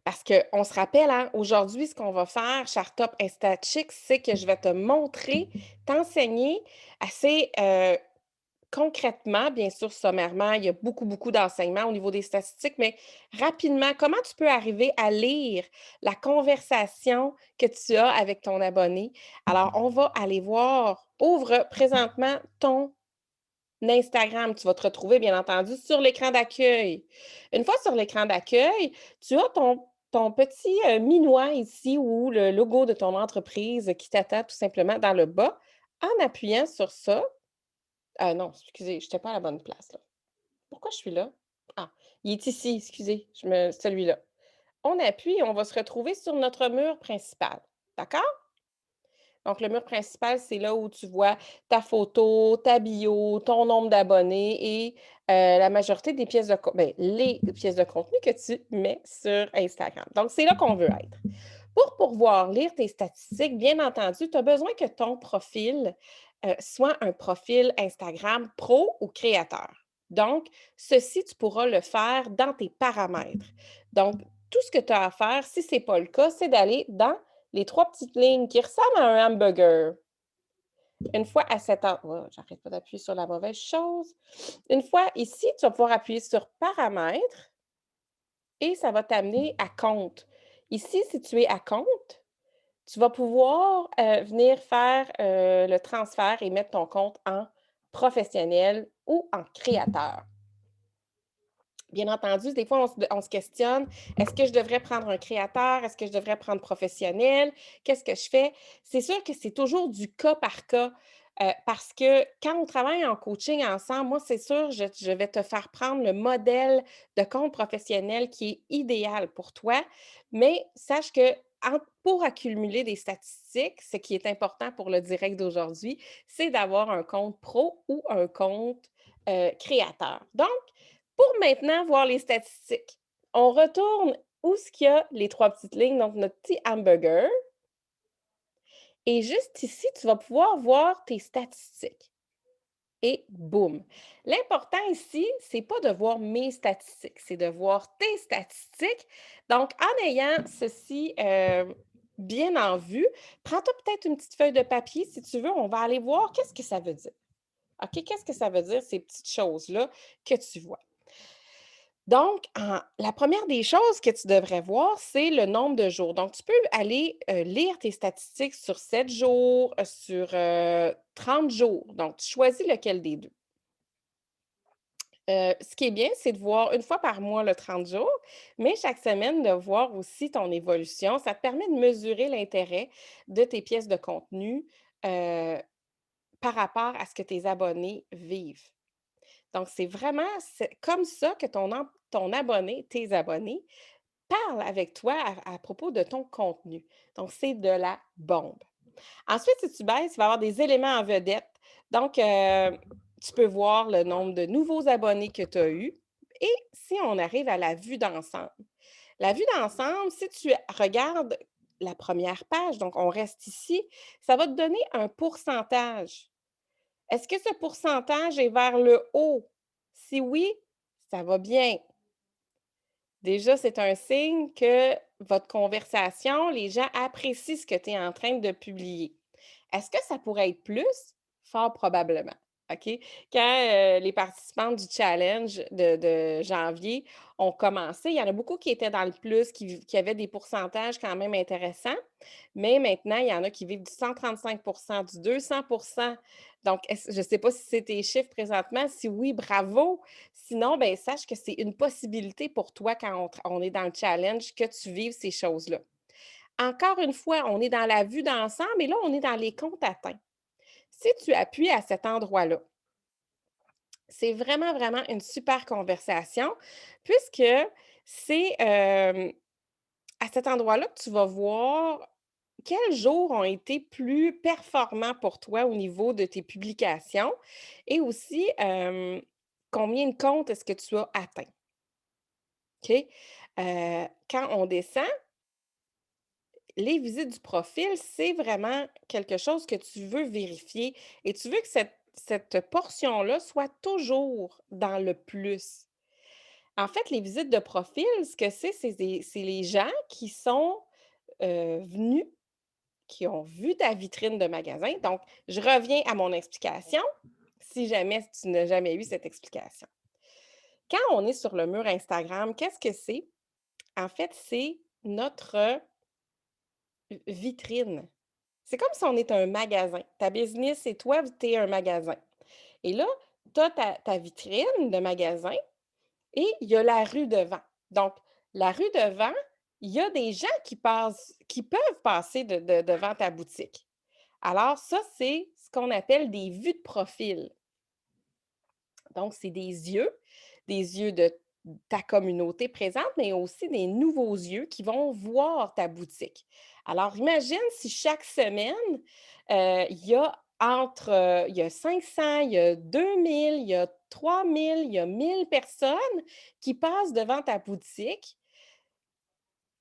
Parce qu'on se rappelle, hein, aujourd'hui, ce qu'on va faire, Chartop InstaChicks, c'est que je vais te montrer, t'enseigner assez, concrètement, bien sûr, sommairement, il y a beaucoup, beaucoup d'enseignements au niveau des statistiques, mais rapidement, comment tu peux arriver à lire la conversation que tu as avec ton abonné? Alors, on va aller voir. Ouvre présentement ton Instagram. Tu vas te retrouver, bien entendu, sur l'écran d'accueil. Une fois sur l'écran d'accueil, tu as ton petit minois ici ou le logo de ton entreprise qui t'attend tout simplement dans le bas. En appuyant sur ça, ah non, excusez, je n'étais pas à la bonne place là. Pourquoi je suis là? Ah, il est ici, excusez, celui-là. On appuie et on va se retrouver sur notre mur principal. D'accord? Donc, le mur principal, c'est là où tu vois ta photo, ta bio, ton nombre d'abonnés et la majorité des pièces de ben, les pièces de contenu que tu mets sur Instagram. Donc, c'est là qu'on veut être. Pour pouvoir lire tes statistiques, bien entendu, tu as besoin que ton profil soit un profil Instagram pro ou créateur. Donc, ceci, tu pourras le faire dans tes paramètres. Donc, tout ce que tu as à faire, si ce n'est pas le cas, c'est d'aller dans les 3 petites lignes qui ressemblent à un hamburger. Une fois à cet en oh, j'arrête pas d'appuyer sur la mauvaise chose. Une fois ici, tu vas pouvoir appuyer sur paramètres et ça va t'amener à compte. Ici, si tu es à compte, tu vas pouvoir, venir faire, le transfert et mettre ton compte en professionnel ou en créateur. Bien entendu, des fois, on se questionne: «Est-ce que je devrais prendre un créateur? Est-ce que je devrais prendre professionnel? Qu'est-ce que je fais?» C'est sûr que c'est toujours du cas par cas, parce que quand on travaille en coaching ensemble, moi, c'est sûr, je vais te faire prendre le modèle de compte professionnel qui est idéal pour toi. Mais sache que pour accumuler des statistiques, ce qui est important pour le direct d'aujourd'hui, c'est d'avoir un compte pro ou un compte, créateur. Donc, pour maintenant voir les statistiques, on retourne où ce qu'il y a les 3 petites lignes, donc notre petit hamburger et juste ici, tu vas pouvoir voir tes statistiques et boum! L'important ici, c'est pas de voir mes statistiques, c'est de voir tes statistiques. Donc en ayant ceci, bien en vue, prends-toi peut-être une petite feuille de papier si tu veux, on va aller voir qu'est-ce que ça veut dire. OK? Qu'est-ce que ça veut dire ces petites choses-là que tu vois? Donc, la première des choses que tu devrais voir, c'est le nombre de jours. Donc, tu peux aller, lire tes statistiques sur 7 jours, sur, 30 jours. Donc, tu choisis lequel des 2. Ce qui est bien, c'est de voir une fois par mois le 30 jours, mais chaque semaine de voir aussi ton évolution. Ça te permet de mesurer l'intérêt de tes pièces de contenu, heu, par rapport à ce que tes abonnés vivent. Donc, c'est comme ça que ton abonné, tes abonnés, parlent avec toi à propos de ton contenu. Donc, c'est de la bombe. Ensuite, si tu baisses, il va y avoir des éléments en vedette. Donc, tu peux voir le nombre de nouveaux abonnés que tu as eus. Et si on arrive à la vue d'ensemble, la vue d'ensemble, si tu regardes la première page, donc on reste ici, ça va te donner un pourcentage. Est-ce que ce pourcentage est vers le haut? Si oui, ça va bien. Déjà, c'est un signe que votre conversation, les gens apprécient ce que tu es en train de publier. Est-ce que ça pourrait être plus? Fort probablement. OK? Quand les participantes du challenge de janvier ont commencé, il y en a beaucoup qui étaient dans le plus, qui avaient des pourcentages quand même intéressants. Mais maintenant, il y en a qui vivent du 135 du 200. Donc, je ne sais pas si c'est tes chiffres présentement. Si oui, bravo. Sinon, ben, sache que c'est une possibilité pour toi quand on est dans le challenge que tu vives ces choses-là. Encore une fois, on est dans la vue d'ensemble et là, on est dans les comptes atteints. Si tu appuies à cet endroit-là, c'est vraiment, vraiment une super conversation puisque c'est à cet endroit-là que tu vas voir quels jours ont été plus performants pour toi au niveau de tes publications et aussi combien de comptes est-ce que tu as atteints. OK? Quand on descend, les visites du profil, c'est vraiment quelque chose que tu veux vérifier et tu veux que cette portion-là soit toujours dans le plus. En fait, les visites de profil, ce que c'est les gens qui sont, venus, qui ont vu ta vitrine de magasin. Donc, je reviens à mon explication, si jamais tu n'as jamais eu cette explication. Quand on est sur le mur Instagram, qu'est-ce que c'est? En fait, c'est notre vitrine. C'est comme si on est un magasin. Ta business et toi, tu es un magasin. Et là, tu as ta vitrine de magasin et il y a la rue devant. Donc, la rue devant, il y a des gens qui passent, qui peuvent passer devant ta boutique. Alors, ça, c'est ce qu'on appelle des vues de profil. Donc, c'est des yeux de ta communauté présente, mais aussi des nouveaux yeux qui vont voir ta boutique. Alors, imagine si chaque semaine, il y a il y a 500, il y a 2000, il y a 3000, il y a 1000 personnes qui passent devant ta boutique,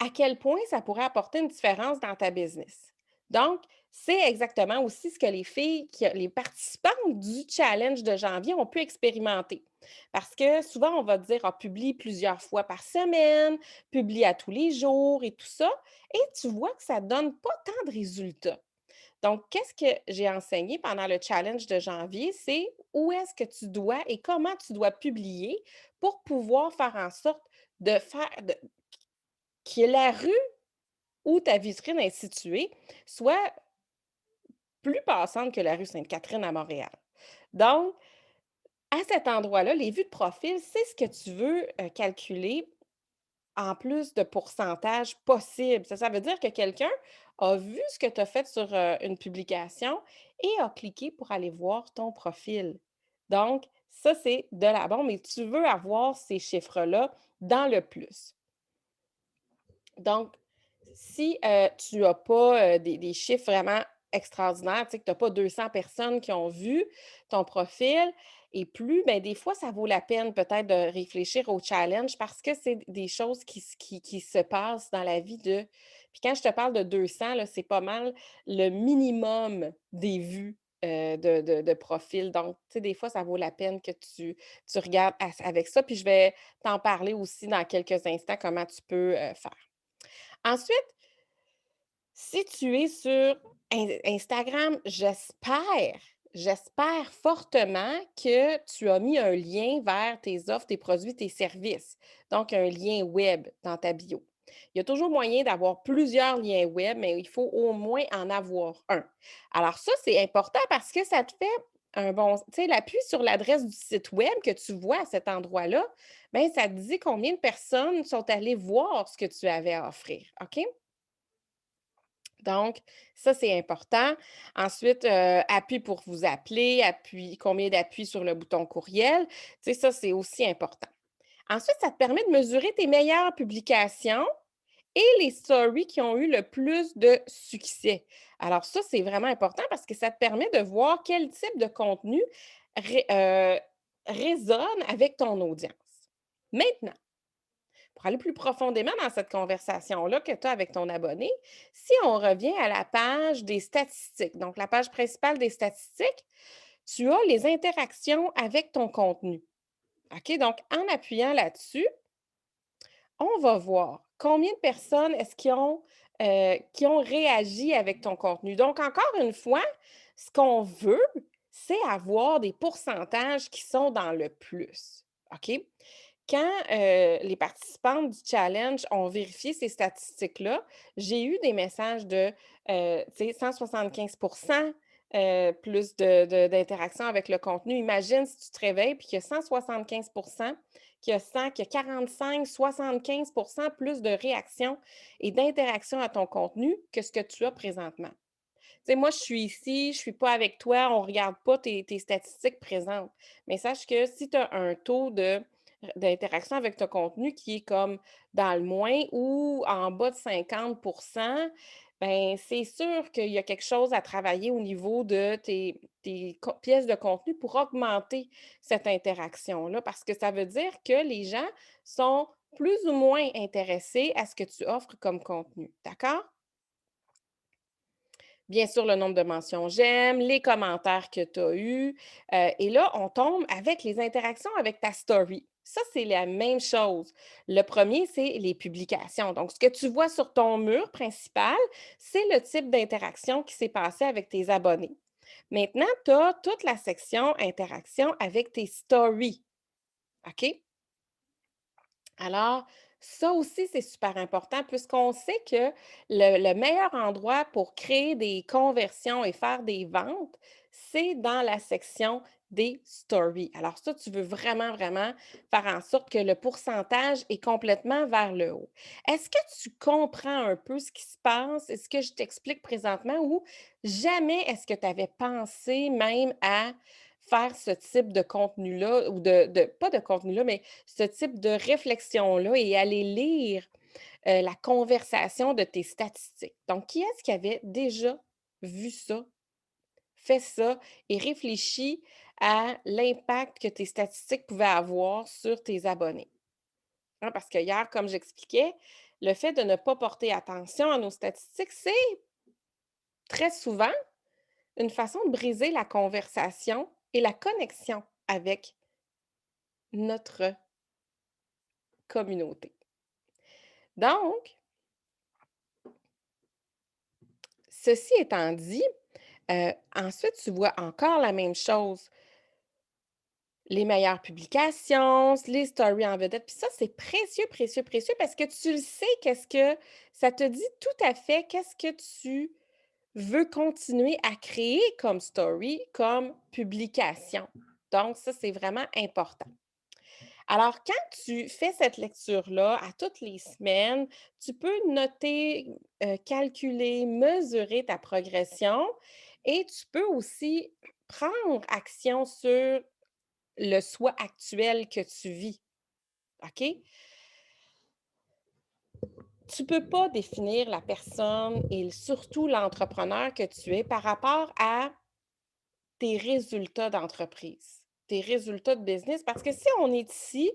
à quel point ça pourrait apporter une différence dans ta business. Donc, c'est exactement aussi ce que les participantes du challenge de janvier ont pu expérimenter. Parce que souvent, on va dire, ah, publie plusieurs fois par semaine, publie à tous les jours et tout ça. Et tu vois que ça ne donne pas tant de résultats. Donc, qu'est-ce que j'ai enseigné pendant le challenge de janvier? C'est où est-ce que tu dois et comment tu dois publier pour pouvoir faire en sorte de faire, que la rue où ta vitrine est située soit plus passante que la rue Sainte-Catherine à Montréal. Donc, à cet endroit-là, les vues de profil, c'est ce que tu veux calculer en plus de pourcentage possible. Ça veut dire que quelqu'un a vu ce que tu as fait sur une publication et a cliqué pour aller voir ton profil. Donc, ça, c'est de la bombe, mais tu veux avoir ces chiffres-là dans le plus. Donc, si, tu n'as pas, des chiffres vraiment extraordinaires, tu sais, que tu as pas 200 personnes qui ont vu ton profil et plus, ben des fois, ça vaut la peine peut-être de réfléchir au challenge parce que c'est des choses qui se passent dans la vie de puis quand je te parle de 200 là, c'est pas mal le minimum des vues, de profil. Donc, tu sais, des fois, ça vaut la peine que tu regardes avec ça, puis je vais t'en parler aussi dans quelques instants, comment tu peux, faire. Ensuite, si tu es sur Instagram, j'espère fortement que tu as mis un lien vers tes offres, tes produits, tes services. Donc, un lien web dans ta bio. Il y a toujours moyen d'avoir plusieurs liens web, mais il faut au moins en avoir un. Alors ça, c'est important parce que ça te fait un bon, tu sais, l'appui sur l'adresse du site web que tu vois à cet endroit-là, bien, ça te dit combien de personnes sont allées voir ce que tu avais à offrir, OK? Donc, ça, c'est important. Ensuite, appui pour vous appeler, appui, combien d'appuis sur le bouton courriel. Tu sais, ça, c'est aussi important. Ensuite, ça te permet de mesurer tes meilleures publications et les stories qui ont eu le plus de succès. Alors, ça, c'est vraiment important parce que ça te permet de voir quel type de contenu ré- euh, résonne avec ton audience. Maintenant, pour aller plus profondément dans cette conversation-là que tu as avec ton abonné, si on revient à la page des statistiques, donc la page principale des statistiques, tu as les interactions avec ton contenu. OK? Donc, en appuyant là-dessus, on va voir combien de personnes est-ce qui ont réagi avec ton contenu. Donc, encore une fois, ce qu'on veut, c'est avoir des pourcentages qui sont dans le plus. OK? Quand, les participantes du challenge ont vérifié ces statistiques-là, j'ai eu des messages de, tu sais, 175 plus d'interactions avec le contenu. Imagine si tu te réveilles puis qu'il y a 175 qu'il y a 100, qu'il y a 45-75 plus de réactions et d'interactions à ton contenu que ce que tu as présentement. Tu sais, moi, je suis ici, je ne suis pas avec toi, on ne regarde pas tes statistiques présentes. Mais sache que si tu as un taux d'interaction avec ton contenu qui est comme dans le moins ou en bas de 50 ben c'est sûr qu'il y a quelque chose à travailler au niveau de tes pièces de contenu pour augmenter cette interaction-là, parce que ça veut dire que les gens sont plus ou moins intéressés à ce que tu offres comme contenu. D'accord? Bien sûr, le nombre de mentions j'aime, les commentaires que tu as eus. Et là, on tombe avec les interactions avec ta story. Ça, c'est la même chose. Le premier, c'est les publications. Donc, ce que tu vois sur ton mur principal, c'est le type d'interaction qui s'est passé avec tes abonnés. Maintenant, tu as toute la section interaction avec tes stories. OK? Alors, ça aussi, c'est super important puisqu'on sait que le meilleur endroit pour créer des conversions et faire des ventes, c'est dans la section des stories. Alors ça, tu veux vraiment, vraiment faire en sorte que le pourcentage est complètement vers le haut. Est-ce que tu comprends un peu ce qui se passe? Est-ce que je t'explique présentement ou jamais est-ce que tu avais pensé même à faire ce type de contenu-là ou pas de contenu-là, mais ce type de réflexion-là et aller lire, la conversation de tes statistiques. Donc, qui est-ce qui avait déjà vu ça, fait ça et réfléchi à l'impact que tes statistiques pouvaient avoir sur tes abonnés? Hein, parce que hier, comme j'expliquais, le fait de ne pas porter attention à nos statistiques, c'est très souvent une façon de briser la conversation et la connexion avec notre communauté. Donc, ceci étant dit, ensuite, tu vois encore la même chose. Les meilleures publications, les stories en vedette. Puis ça, c'est précieux, précieux, précieux parce que tu le sais, qu'est-ce que ça te dit tout à fait, qu'est-ce que tu veux continuer à créer comme story, comme publication. Donc, ça, c'est vraiment important. Alors, quand tu fais cette lecture-là à toutes les semaines, tu peux noter, calculer, mesurer ta progression et tu peux aussi prendre action sur le soi actuel que tu vis, OK? Tu peux pas définir la personne et surtout l'entrepreneur que tu es par rapport à tes résultats d'entreprise, tes résultats de business, parce que si on est ici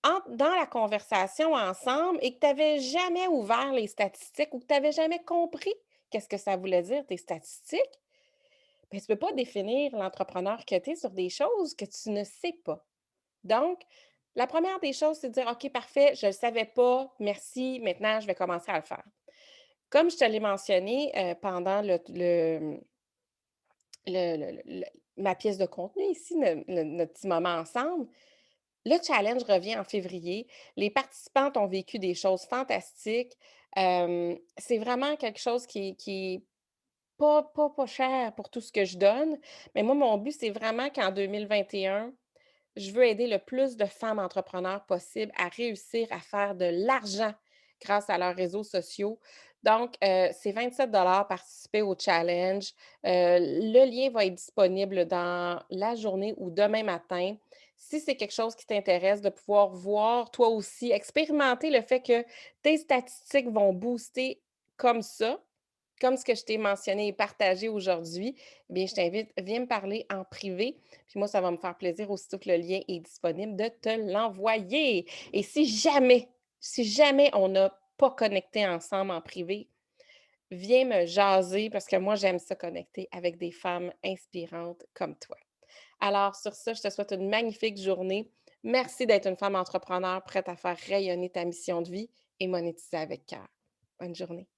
dans la conversation ensemble et que tu avais jamais ouvert les statistiques ou que tu avais jamais compris qu'est-ce que ça voulait dire tes statistiques, ben, tu peux pas définir l'entrepreneur que tu es sur des choses que tu ne sais pas. Donc, la première des choses, c'est de dire: «OK, parfait, je ne le savais pas, merci, maintenant je vais commencer à le faire». Comme je te l'ai mentionné, pendant le ma pièce de contenu ici, notre petit moment ensemble, le challenge revient en février. Les participantes ont vécu des choses fantastiques. C'est vraiment quelque chose qui est pas cher pour tout ce que je donne. Mais moi, mon but, c'est vraiment qu'en 2021, je veux aider le plus de femmes entrepreneurs possible à réussir à faire de l'argent grâce à leurs réseaux sociaux. Donc, c'est 27 participer au challenge. Le lien va être disponible dans la journée ou demain matin. Si c'est quelque chose qui t'intéresse, de pouvoir voir toi aussi, expérimenter le fait que tes statistiques vont booster comme ça, comme ce que je t'ai mentionné et partagé aujourd'hui, eh bien, je t'invite, viens me parler en privé. Puis moi, ça va me faire plaisir, aussitôt que le lien est disponible, de te l'envoyer. Et si jamais on n'a pas connecté ensemble en privé, viens me jaser parce que moi, j'aime ça connecter avec des femmes inspirantes comme toi. Alors, sur ça, je te souhaite une magnifique journée. Merci d'être une femme entrepreneur prête à faire rayonner ta mission de vie et monétiser avec cœur. Bonne journée.